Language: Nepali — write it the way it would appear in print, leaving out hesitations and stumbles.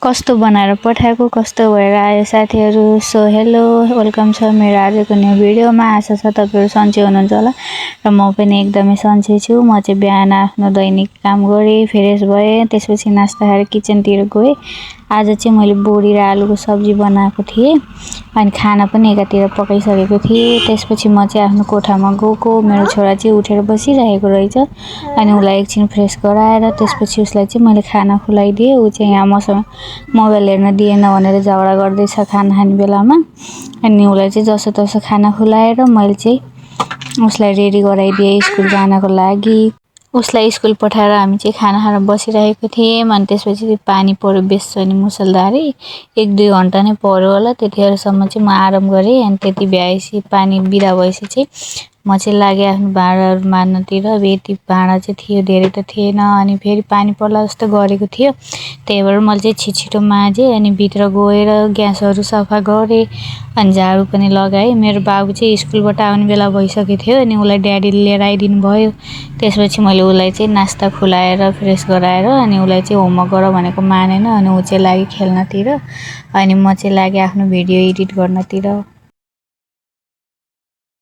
कस्तो बनाएर पठाएको कस्तो भएर आयो साथीहरु। सो हेलो वेलकम छ मेरो आजको न्यू भिडियोमा। आशा छ तपाईहरु सन्चै हुनुहुन्छ होला र म पनि एकदमै सन्चै छु। म चाहिँ बिहान आफ्नो दैनिक काम गरे, फ्रेश भए, त्यसपछि नास्ता खाएर किचनतिर गए। आज चाहिँ मैले बोडी र आलुको सब्जी बनाएको थिए अनि खाना पनि एकातिर पकाइसकेको थिए। त्यसपछि म चाहिँ आफ्नो कोठामा गएको। मेरो छोरा चाहिँ उठेर बसिरहेको रहेछ अनि उलाई एकछिन फ्रेश गराएर त्यसपछि उसलाई चाहिँ मैले खाना खुलाइदिए। उ चाहिँ यहाँ मसँग मोबाइल हेर्न दिएन भनेर झगडा गर्दैछ खाना खाने बेलामा। अनि उलाई चाहिँ जसोतसो खाना खुलाएर मैले चाहिँ उसलाई रेडी गराइदिए स्कुल जानको लागि। उसलाई स्कुल पठाएर हामी चाहिँ खाना खान बसिरहेको थियौं। अनि त्यसपछि पानी पर्यो बेस अनि मुसलधारे 1-2 घण्टा नै पर्यो होला। त्यतिखेरसम्म चाहिँ म आराम गरे। अनि त्यति भएपछि पानी बिदा भएपछि चाहिँ म चाहिँ लागे आफ्नो भाँडाहरु मार्नतिर। यति भाँडा चाहिँ थियो, धेरै त थिएन अनि फेरि पानी पर्ला जस्तो गरेको थियो। त्यही भएर मैले चाहिँ छिटो माजे अनि भित्र गएर ग्यासहरु सफा गरे अनि झाडु पनि लगाए। मेरो बाबु चाहिँ स्कुलबाट आउने बेला भइसकेको थियो अनि उलाई ड्याडीले लिएर आइदिनु भयो। त्यसपछि मैले उलाई चाहिँ नास्ता खुलाएर फ्रेश गराएर अनि उलाई चाहिँ होमवर्क गर भनेको मानेन अनि उ चाहिँ लागि खेल्नतिर अनि म चाहिँ लागे आफ्नो भिडियो एडिट गर्नतिर।